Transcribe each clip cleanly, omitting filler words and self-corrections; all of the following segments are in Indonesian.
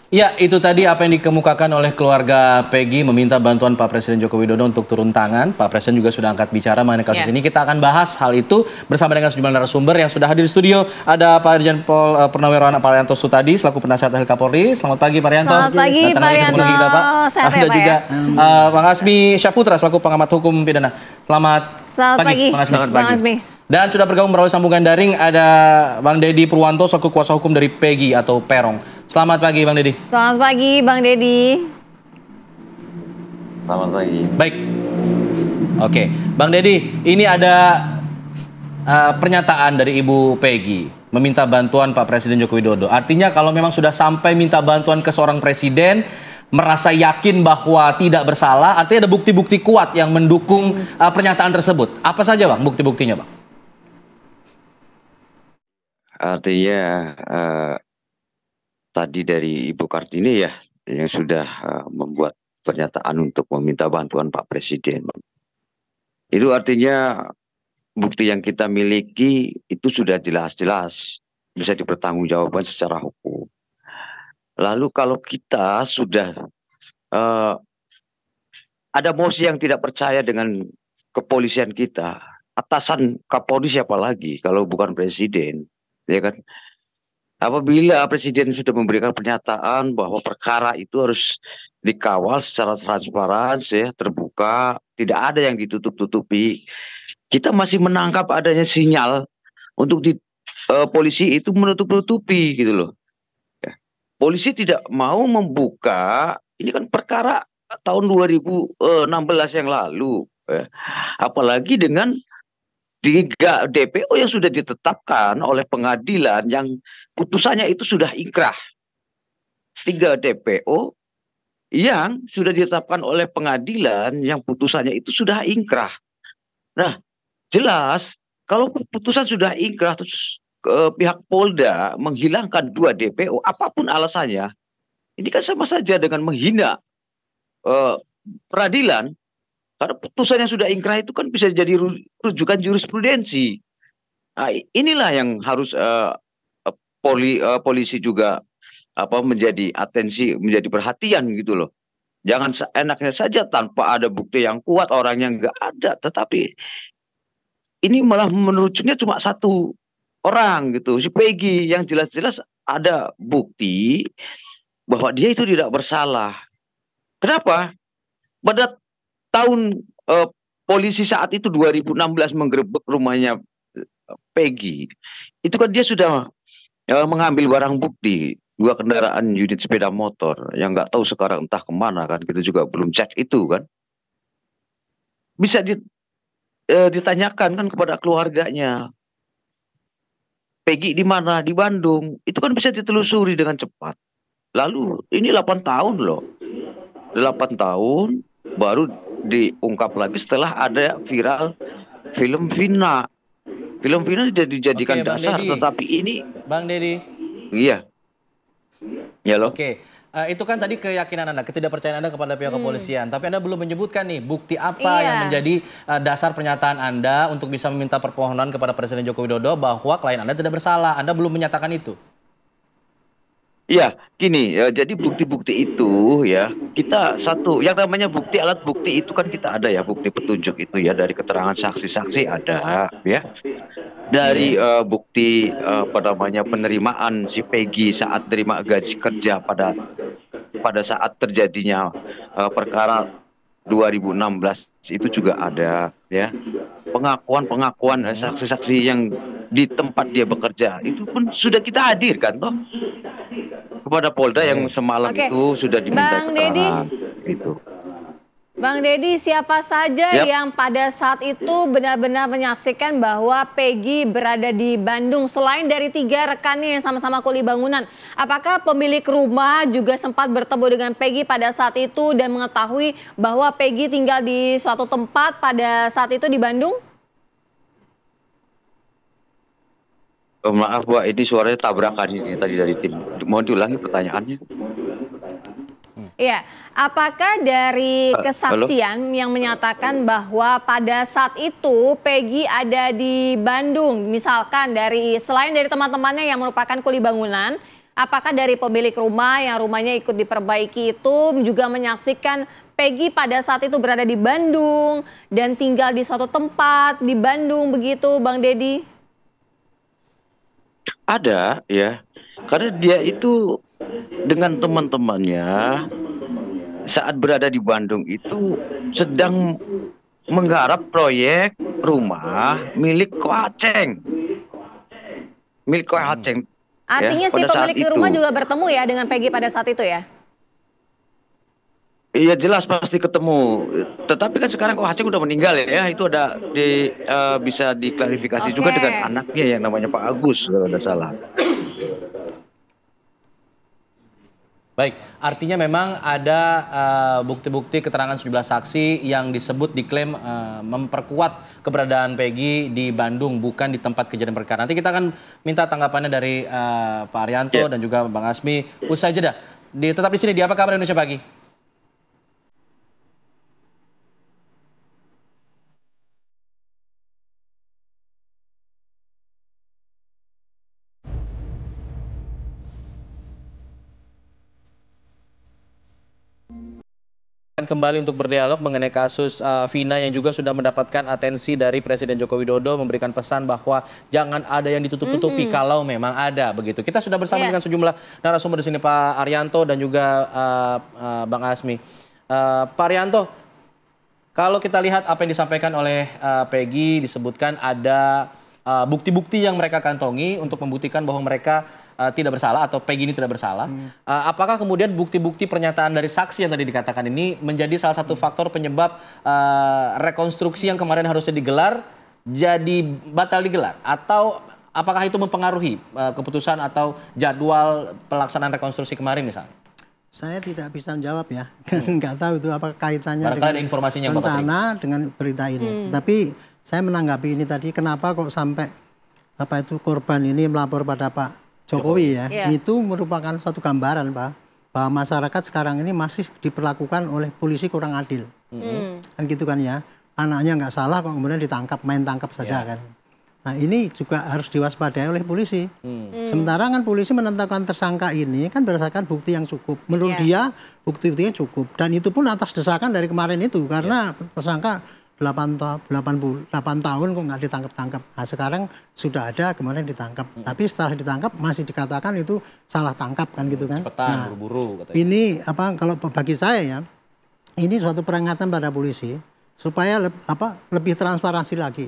Ya, itu tadi apa yang dikemukakan oleh keluarga Peggy meminta bantuan Pak Presiden Joko Widodo untuk turun tangan. Pak Presiden juga sudah angkat bicara mengenai kasus ini. Kita akan bahas hal itu bersama dengan sejumlah narasumber yang sudah hadir di studio. Ada Pak Irjen Pol Purnawirawan Pak Rianto Sutadi selaku penasihat ahli Kapolri. Selamat pagi Pak Rianto. Selamat pagi Pak Rianto. Sehat ya Ada Pak juga ya? Bang Asmi Syaputra selaku pengamat hukum pidana. Selamat pagi, Bang Asmi. Dan sudah bergabung melalui sambungan daring ada Bang Deddy Purwanto selaku kuasa hukum dari Peggy atau Peron. Selamat pagi Bang Deddy. Selamat pagi Bang Deddy. Selamat pagi. Baik. Oke, Bang Deddy, ini ada pernyataan dari Ibu Peggy meminta bantuan Pak Presiden Joko Widodo. Artinya kalau memang sudah sampai minta bantuan ke seorang presiden, merasa yakin bahwa tidak bersalah, artinya ada bukti-bukti kuat yang mendukung pernyataan tersebut. Apa saja Bang bukti-buktinya Bang? Artinya tadi dari Ibu Kartini ya yang sudah membuat pernyataan untuk meminta bantuan Pak Presiden. Itu artinya bukti yang kita miliki itu sudah jelas-jelas bisa dipertanggungjawabkan secara hukum. Lalu kalau kita sudah ada mosi yang tidak percaya dengan kepolisian kita, atasan Kapolri siapa lagi kalau bukan presiden, ya kan? Apabila presiden sudah memberikan pernyataan bahwa perkara itu harus dikawal secara transparan, ya, terbuka, tidak ada yang ditutup-tutupi, kita masih menangkap adanya sinyal untuk polisi itu menutup-tutupi gitu loh. Ya. Polisi tidak mau membuka, ini kan perkara tahun 2016 yang lalu, ya. Apalagi dengan 3 DPO yang sudah ditetapkan oleh pengadilan yang putusannya itu sudah inkrah. 3 DPO yang sudah ditetapkan oleh pengadilan yang putusannya itu sudah inkrah. Nah, jelas kalau putusan sudah inkrah terus pihak Polda menghilangkan 2 DPO apapun alasannya, ini kan sama saja dengan menghina peradilan. Karena putusan yang sudah ingkrah itu kan bisa jadi rujukan jurisprudensi. Nah, inilah yang harus polisi juga menjadi atensi, menjadi perhatian gitu loh. Jangan seenaknya saja tanpa ada bukti yang kuat, orangnya nggak ada. Tetapi ini malah merucuknya cuma satu orang gitu, si Peggy, yang jelas-jelas ada bukti bahwa dia itu tidak bersalah. Kenapa? Pada tahun polisi saat itu 2016 menggerebek rumahnya Peggy, itu kan dia sudah mengambil barang bukti 2 kendaraan unit sepeda motor yang nggak tahu sekarang entah kemana kan, kita juga belum cek itu kan. Bisa ditanyakan kan kepada keluarganya, Peggy di mana, di Bandung, itu kan bisa ditelusuri dengan cepat. Lalu ini 8 tahun loh, 8 tahun baru diungkap lagi setelah ada viral film Vina. Film Vina sudah dijadikan dasar, tetapi ini Bang Deddy. Iya. Ya loh. Oke. Itu kan tadi keyakinan Anda, ketidakpercayaan Anda kepada pihak kepolisian. Tapi Anda belum menyebutkan nih bukti apa yang menjadi dasar pernyataan Anda untuk bisa meminta permohonan kepada Presiden Joko Widodo bahwa klien Anda tidak bersalah. Anda belum menyatakan itu. Iya, gini ya, jadi bukti-bukti itu ya, kita satu, yang namanya bukti, alat bukti itu kan kita ada ya, bukti petunjuk itu ya, dari keterangan saksi-saksi ada ya, dari bukti penerimaan si Peggy saat terima gaji kerja pada saat terjadinya perkara 2016 itu juga ada ya, pengakuan saksi-saksi yang di tempat dia bekerja itu pun sudah kita hadirkan toh kepada Polda yang semalam itu sudah diminta keterangan itu. Bang Deddy, siapa saja yang pada saat itu benar-benar menyaksikan bahwa Peggy berada di Bandung selain dari 3 rekannya yang sama-sama kuli bangunan? Apakah pemilik rumah juga sempat bertemu dengan Peggy pada saat itu dan mengetahui bahwa Peggy tinggal di suatu tempat pada saat itu di Bandung? Maaf Bu, ini suaranya tabrakan ini tadi dari tim. Mohon diulangi pertanyaannya. Iya, apakah dari kesaksian yang menyatakan bahwa pada saat itu Peggy ada di Bandung, misalkan selain dari teman-temannya yang merupakan kuli bangunan, Apakah dari pemilik rumah yang rumahnya ikut diperbaiki itu juga menyaksikan Peggy pada saat itu berada di Bandung dan tinggal di suatu tempat di Bandung begitu, Bang Deddy? Ada ya, karena dia itu dengan teman-temannya saat berada di Bandung itu sedang menggarap proyek rumah milik Koacheng. Milik Koacheng. Artinya Ya, si pada saat pemilik itu. rumah juga bertemu ya dengan Peggy pada saat itu ya? Iya jelas pasti ketemu. Tetapi kan sekarang Koacheng udah meninggal ya. Itu ada bisa diklarifikasi juga Oke. dengan anaknya yang namanya Pak Agus kalau tidak salah. Baik, artinya memang ada bukti-bukti keterangan sejumlah saksi yang disebut diklaim memperkuat keberadaan Peggy di Bandung, bukan di tempat kejadian perkara. Nanti kita akan minta tanggapannya dari Pak Arianto dan juga Bang Asmi. Usai jeda, tetap di sini di Apa Kabar Indonesia Pagi. Kembali untuk berdialog mengenai kasus Vina yang juga sudah mendapatkan atensi dari Presiden Joko Widodo, memberikan pesan bahwa jangan ada yang ditutup-tutupi kalau memang ada begitu. Kita sudah bersama dengan sejumlah narasumber di sini, Pak Arianto dan juga Bang Asmi. Pak Arianto, kalau kita lihat apa yang disampaikan oleh Peggy, disebutkan ada bukti-bukti yang mereka kantongi untuk membuktikan bahwa mereka tidak bersalah atau Peggy ini tidak bersalah. Apakah kemudian bukti-bukti pernyataan dari saksi yang tadi dikatakan ini menjadi salah satu faktor penyebab rekonstruksi yang kemarin harusnya digelar jadi batal digelar? Atau apakah itu mempengaruhi keputusan atau jadwal pelaksanaan rekonstruksi kemarin misalnya? Saya tidak bisa menjawab ya, nggak tahu itu apa kaitannya Barangkali ada dengan informasinya yang Bapak rencana dengan berita ini. Tapi saya menanggapi ini tadi, kenapa kok sampai korban ini melapor pada Pak Jokowi ya? Itu merupakan suatu gambaran, Pak, bahwa masyarakat sekarang ini masih diperlakukan oleh polisi kurang adil. Kan gitu kan ya, anaknya nggak salah kok kemudian ditangkap, main tangkap saja kan. Nah ini juga harus diwaspadai oleh polisi. Sementara kan polisi menetapkan tersangka ini kan berdasarkan bukti yang cukup. Menurut dia bukti-buktinya cukup. Dan itu pun atas desakan dari kemarin itu. Karena tersangka 88 tahun kok nggak ditangkap-tangkap. Nah sekarang sudah ada kemarin ditangkap. Tapi setelah ditangkap masih dikatakan itu salah tangkap kan gitu kan. Cepetan, buru-buru katanya. Ini kalau bagi saya ya, ini suatu peringatan pada polisi supaya lebih transparansi lagi.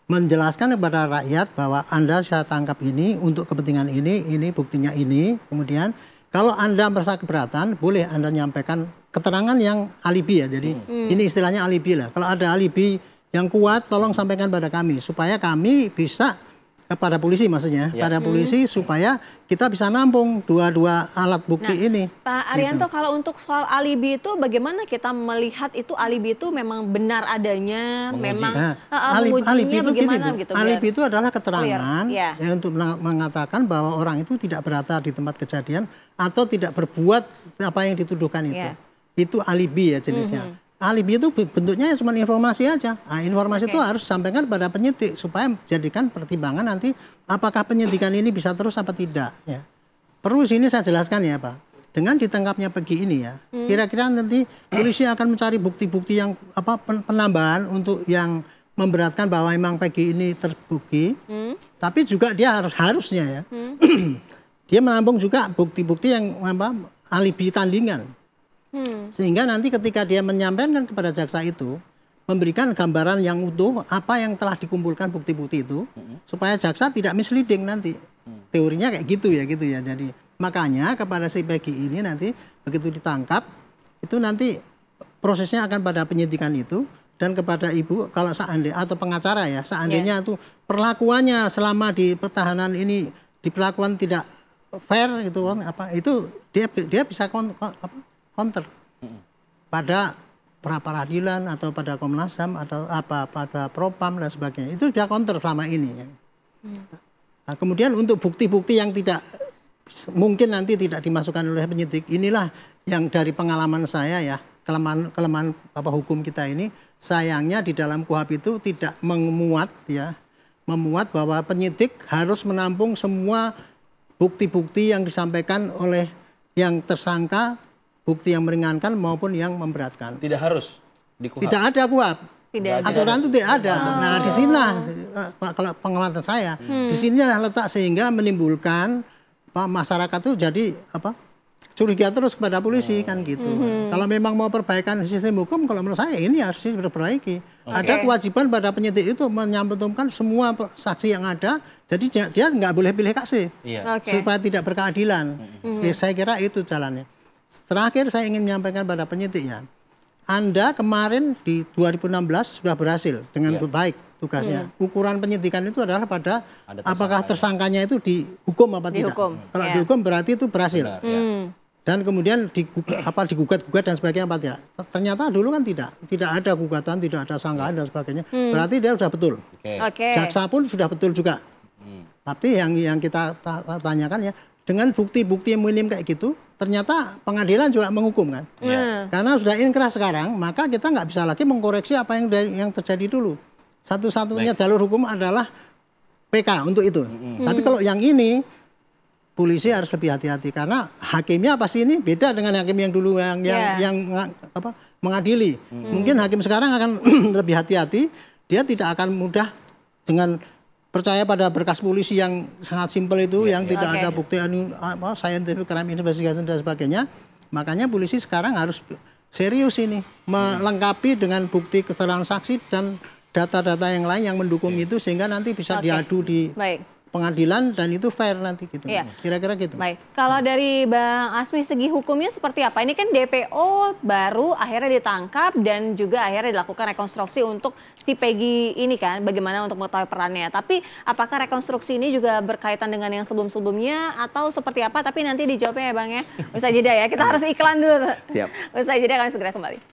Menjelaskan kepada rakyat bahwa Anda saya tangkap ini untuk kepentingan ini buktinya ini. Kemudian kalau Anda merasa keberatan, boleh Anda nyampaikan keterangan yang alibi ya. Jadi ini istilahnya alibi lah. Kalau ada alibi yang kuat, tolong sampaikan pada kami supaya kami bisa kepada polisi maksudnya, pada polisi supaya kita bisa nampung dua alat bukti ini. Pak Arianto, kalau untuk soal alibi itu bagaimana kita melihat itu alibi itu memang benar adanya, memang mengujinya bagaimana gitu? Alibi itu adalah keterangan untuk mengatakan bahwa orang itu tidak berada di tempat kejadian atau tidak berbuat apa yang dituduhkan itu. Itu alibi ya jenisnya. Alibi itu bentuknya cuma informasi aja. Nah, informasi itu harus disampaikan pada penyidik supaya menjadikan pertimbangan nanti apakah penyidikan ini bisa terus apa tidak. Ya. Perlu sini saya jelaskan ya Pak. Dengan ditangkapnya Peggy ini ya, kira-kira nanti polisi akan mencari bukti-bukti yang penambahan untuk yang memberatkan bahwa memang Peggy ini terbukti. Tapi juga dia harusnya ya, dia menampung juga bukti-bukti yang alibi tandingan. Sehingga nanti ketika dia menyampaikan kepada jaksa itu, memberikan gambaran yang utuh apa yang telah dikumpulkan bukti-bukti itu, supaya jaksa tidak misleading nanti. Teorinya kayak gitu ya. Jadi makanya kepada si Peggy ini nanti begitu ditangkap, itu nanti prosesnya akan pada penyidikan itu, dan kepada ibu kalau seandainya atau pengacara ya, seandainya itu perlakuannya selama di pertahanan ini diperlakukan tidak fair gitu kan, itu dia bisa counter pada pra-peradilan atau pada Komnas HAM atau pada Propam dan sebagainya. Itu dia counter selama ini. Nah, kemudian untuk bukti-bukti yang tidak mungkin nanti tidak dimasukkan oleh penyidik, inilah yang dari pengalaman saya ya, kelemahan hukum kita ini, sayangnya di dalam KUHP itu tidak memuat bahwa penyidik harus menampung semua bukti-bukti yang disampaikan oleh yang tersangka, bukti yang meringankan maupun yang memberatkan. Tidak harus di KUHP. Tidak ada KUHP. Aturan itu tidak ada. Nah, di sini kalau pengamatan saya, di sini letak sehingga menimbulkan masyarakat itu jadi curiga terus kepada polisi kan gitu. Kalau memang mau perbaikan sistem hukum, kalau menurut saya ini harus diperbaiki. Ada kewajiban pada penyidik itu menyampaikan semua saksi yang ada, jadi dia nggak boleh pilih kasih supaya tidak berkeadilan. Saya kira itu jalannya. Terakhir saya ingin menyampaikan pada penyidiknya, Anda kemarin di 2016 sudah berhasil dengan baik tugasnya. Ukuran penyidikan itu adalah pada apakah tersangkanya itu dihukum apa tidak. Kalau dihukum berarti itu berhasil. Dan kemudian digugat-gugat dan sebagainya apa tidak. Ternyata dulu kan tidak ada gugatan, tidak ada sangkaan dan sebagainya. Berarti dia sudah betul. Jaksa pun sudah betul juga. Tapi yang kita tanyakan ya, dengan bukti-bukti yang minim kayak gitu, ternyata pengadilan juga menghukum kan. Karena sudah inkrah sekarang, maka kita nggak bisa lagi mengkoreksi apa yang terjadi dulu. Satu-satunya jalur hukum adalah PK untuk itu. Tapi kalau yang ini, polisi harus lebih hati-hati karena hakimnya pasti ini beda dengan hakim yang dulu yang mengadili. Mungkin hakim sekarang akan lebih hati-hati, dia tidak akan mudah dengan percaya pada berkas polisi yang sangat simpel itu, yang tidak ada bukti scientific crime investigation dan sebagainya. Makanya polisi sekarang harus serius ini, melengkapi dengan bukti keterangan saksi dan data-data yang lain yang mendukung itu sehingga nanti bisa diadu di pengadilan dan itu fair nanti gitu. Kira-kira gitu. Baik. Kalau dari Bang Asmi segi hukumnya seperti apa? Ini kan DPO baru akhirnya ditangkap dan juga akhirnya dilakukan rekonstruksi untuk si Peggy ini kan, bagaimana untuk mengetahui perannya. Tapi apakah rekonstruksi ini juga berkaitan dengan yang sebelum-sebelumnya atau seperti apa? Tapi nanti dijawabnya ya Bang ya. Usai jeda ya. Kita harus iklan dulu. Siap. Usai jeda kami segera kembali.